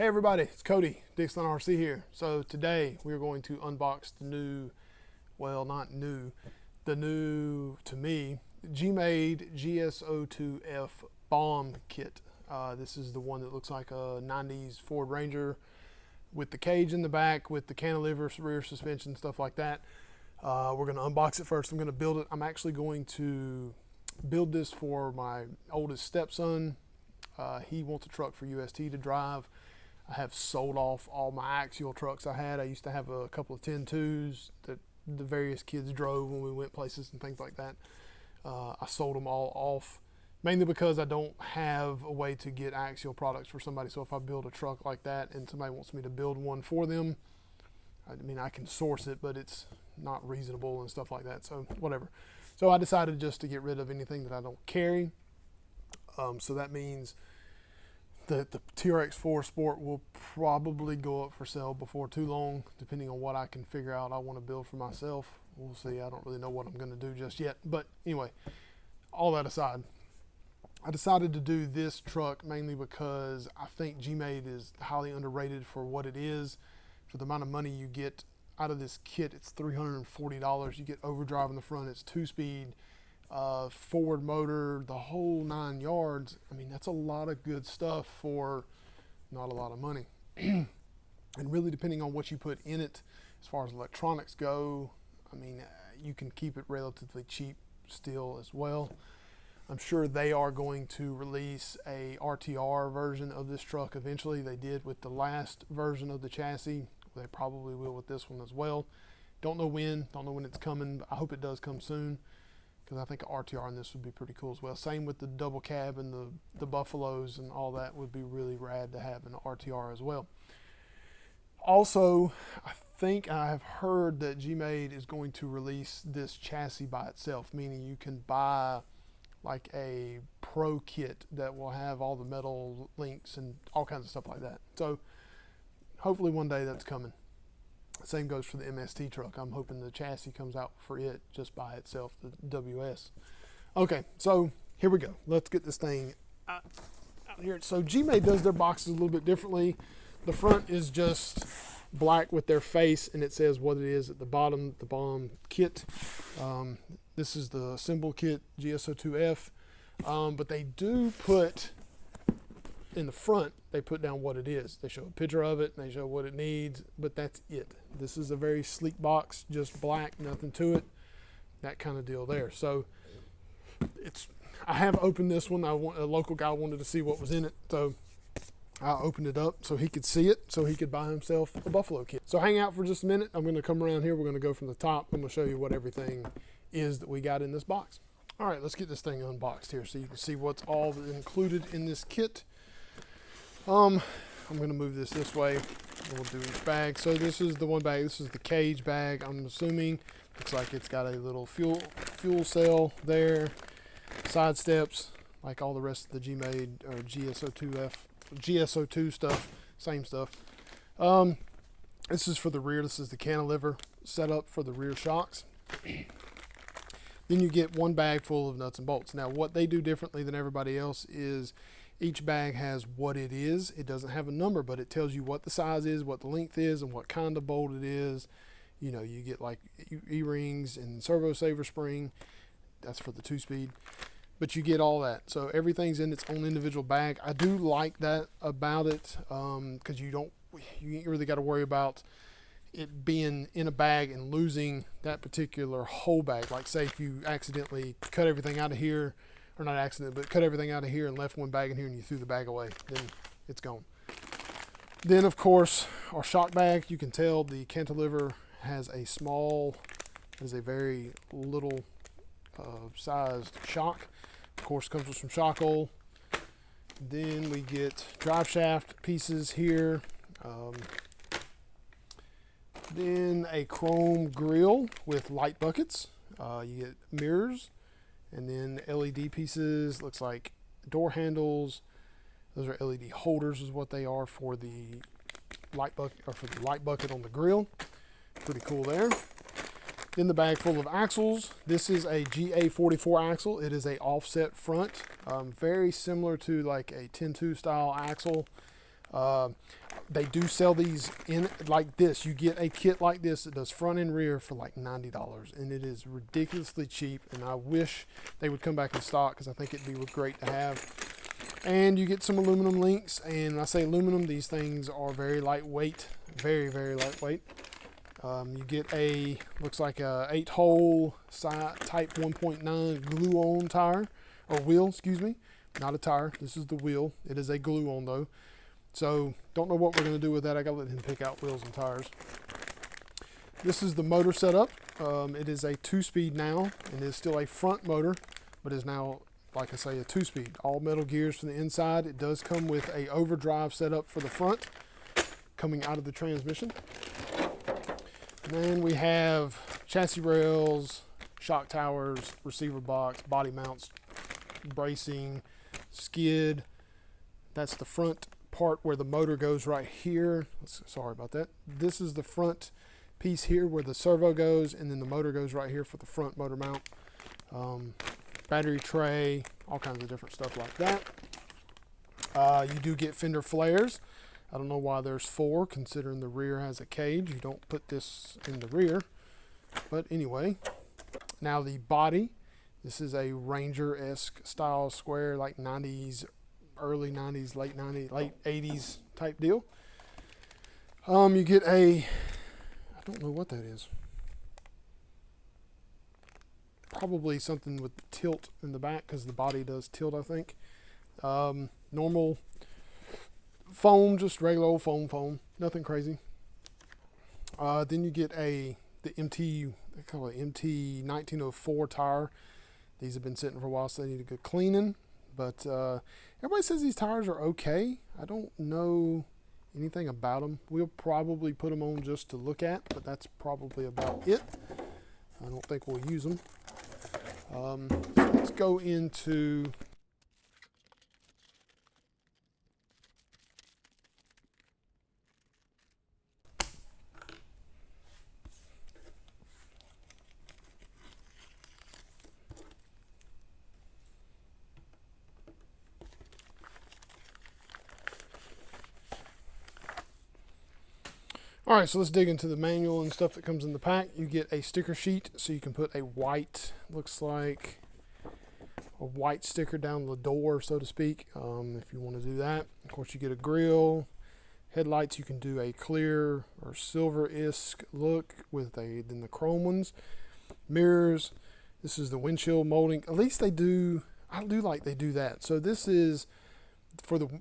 Hey everybody, it's Cody, Dixon RC here. So today we're going to unbox the new, well not new, the new, to me, Gmade GS02F BOM kit. This is the one that looks like a 90s Ford Ranger with the cage in the back, with the cantilever, rear suspension, stuff like that. We're going to unbox it first. I'm going to build it. I'm actually going to build this for my oldest stepson. He wants a truck for UST to drive. I have sold off all my axial trucks I had. I used to have a couple of 10-2s that the various kids drove when we went places and things like that. I sold them all off, mainly because I don't have a way to get axial products for somebody. So if I build a truck like that and somebody wants me to build one for them, I mean, I can source it, but it's not reasonable and stuff like that. So whatever. So I decided just to get rid of anything that I don't carry. So that means the TRX4 Sport will probably go up for sale before too long, depending on what I can figure out I want to build for myself. We'll see. I don't really know what I'm going to do just yet. But anyway, all that aside, I decided to do this truck mainly because I think Gmade is highly underrated for what it is. For the amount of money you get out of this kit, it's $340. You get overdrive in the front. It's 2-speed. Forward motor, the whole 9 yards. I mean, that's a lot of good stuff for not a lot of money. And really, depending on what you put in it, as far as electronics go, I mean, you can keep it relatively cheap still as well. I'm sure they are going to release a RTR version of this truck eventually. They did with the last version of the chassis. They probably will with this one as well. Don't know when it's coming, but I hope it does come soon, because I think an RTR on this would be pretty cool as well. Same with the double cab and the Buffaloes and all that would be really rad to have an RTR as well. Also, I think I have heard that Gmade is going to release this chassis by itself, meaning you can buy like a pro kit that will have all the metal links and all kinds of stuff like that. So hopefully one day that's coming. Same goes for the MST truck. I'm hoping the chassis comes out for it just by itself, the WS. Okay, so here we go. Let's get this thing out here. So Gmade does their boxes a little bit differently. The front is just black with their face, and it says what it is at the bottom, the BOM kit. This is the symbol kit, GS02F. But they do put in the front, they put down what it is. They show a picture of it, and they show what it needs, but that's it. This is a very sleek box, just black, nothing to it, that kind of deal there. So I have opened this one. A local guy wanted to see what was in it, so I opened it up so he could see it, so he could buy himself a Buffalo kit. So hang out for just a minute. I'm going to come around here. We're going to go from the top. I'm going to show you what everything is that we got in this box. All right, let's get this thing unboxed here so you can see what's all included in this kit. I'm going to move this way. We'll do each bag. So this is the one bag. This is the cage bag, I'm assuming. Looks like it's got a little fuel cell there. Side steps, like all the rest of the Gmade or GS02F, GS02 stuff, same stuff. This is for the rear. This is the cantilever setup for the rear shocks. Then you get one bag full of nuts and bolts. Now, what they do differently than everybody else is each bag has what it is. It doesn't have a number, but it tells you what the size is, what the length is, and what kind of bolt it is. You know, you get like E-rings and servo saver spring. That's for the 2-speed. But you get all that. So everything's in its own individual bag. I do like that about it, because you ain't really got to worry about it being in a bag and losing that particular whole bag. Like say if you accidentally cut everything out of here, or not accident, but cut everything out of here and left one bag in here and you threw the bag away, then it's gone. Then of course, our shock bag, you can tell the cantilever has a very little sized shock. Of course, comes with some shock oil. Then we get drive shaft pieces here. Then a chrome grill with light buckets. You get mirrors. And then LED pieces, looks like door handles. Those are LED holders is what they are for the light bucket, or for the light bucket on the grill. Pretty cool there. Then the bag full of axles. This is a GA44 axle. It is a offset front, very similar to like a 10-2 style axle. They do sell these in like this. You get a kit like this that does front and rear for like $90, and it is ridiculously cheap. And I wish they would come back in stock because I think it'd be great to have. And you get some aluminum links, and when I say aluminum, these things are very lightweight, very, very lightweight. You get a, looks like a 8-hole type 1.9 glue-on tire, or wheel, excuse me, not a tire. This is the wheel. It is a glue-on though. So don't know what we're going to do with that. I got to let him pick out wheels and tires. This is the motor setup. It is a 2-speed now, and it is still a front motor, but is now, like I say, a 2-speed. All metal gears from the inside. It does come with a overdrive setup for the front, coming out of the transmission. And then we have chassis rails, shock towers, receiver box, body mounts, bracing, skid. That's the front part where the motor goes right here. Sorry about that. This is the front piece here where the servo goes, and then the motor goes right here for the front motor mount. Battery tray, all kinds of different stuff like that. You do get fender flares. I don't know why there's 4, considering the rear has a cage. You don't put this in the rear. But anyway, now the body. This is a Ranger-esque style square, like 90s, early 90s, late 90s, late 80s type deal. You get a, I don't know what that is. Probably something with tilt in the back, because the body does tilt, I think. Normal foam, just regular old foam, nothing crazy. Then you get the MT, they call it MT 1904 tire. These have been sitting for a while, so they need a good cleaning. But everybody says these tires are okay. I don't know anything about them. We'll probably put them on just to look at, but that's probably about it. I don't think we'll use them. So let's go into All right, so let's dig into the manual and stuff that comes in the pack. You get a sticker sheet, so you can put a white, looks like a white sticker down the door, so to speak, if you want to do that. Of course, you get a grill. Headlights, you can do a clear or silver-esque look with then the chrome ones. Mirrors, this is the windshield molding. At least they do, I do like they do that. So this is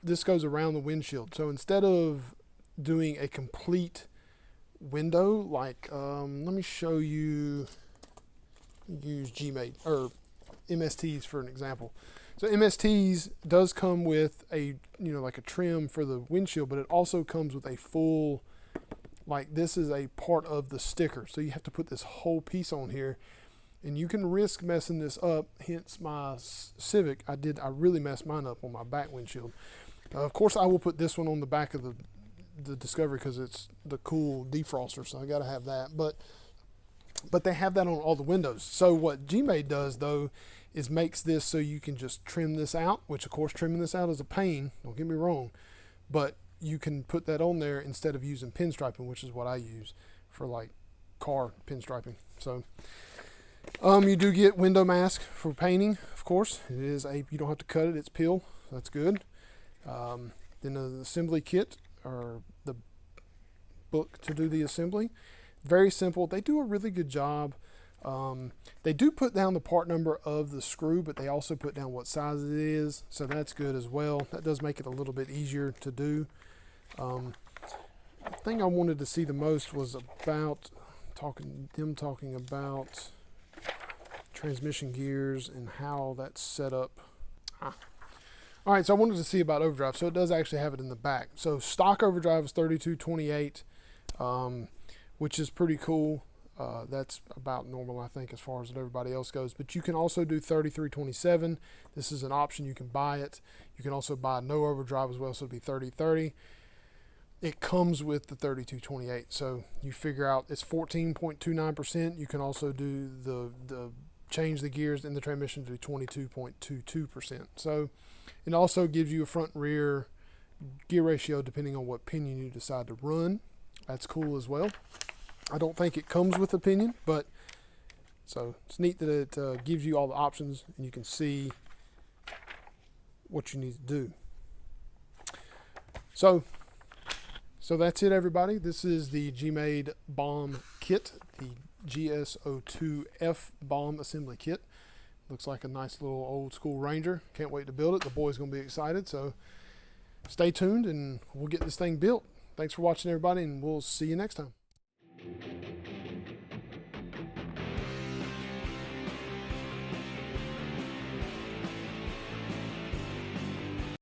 this goes around the windshield. So instead of doing a complete window, like let me show you, use Gmade or MSTs for an example. So MSTs does come with a, like a trim for the windshield, but it also comes with a full, like this is a part of the sticker. So you have to put this whole piece on here, and you can risk messing this up. Hence my Civic, I really messed mine up on my back windshield. Of course, I will put this one on the back of the Discovery because it's the cool defroster, so I got to have that. But they have that on all the windows. So what Gmade does though is makes this so you can just trim this out, which of course trimming this out is a pain, don't get me wrong, but you can put that on there instead of using pinstriping, which is what I use for like car pinstriping. So you do get window mask for painting, of course. It is you don't have to cut it, it's peel, so that's good. Then the assembly kit, or the book to do the assembly, very simple. They do a really good job. They do put down the part number of the screw, but they also put down what size it is, so that's good as well. That does make it a little bit easier to do. The thing I wanted to see the most was about talking about transmission gears and how that's set up. All right, so I wanted to see about overdrive. So it does actually have it in the back. So stock overdrive is 3228, which is pretty cool. That's about normal, I think, as far as everybody else goes. But you can also do 3327. This is an option. You can buy it. You can also buy no overdrive as well, so it'd be 3030. It comes with the 3228. So you figure out it's 14.29%. You can also do the change the gears in the transmission to 22.22%. So it also gives you a front and rear gear ratio depending on what pinion you decide to run. That's cool as well. I don't think it comes with a pinion, but so it's neat that it gives you all the options and you can see what you need to do. So that's it, everybody. This is the Gmade BOM kit, the GS02F BOM assembly kit. Looks like a nice little old school Ranger. Can't wait to build it. The boys gonna be excited, so stay tuned and we'll get this thing built. Thanks for watching, everybody, and we'll see you next time.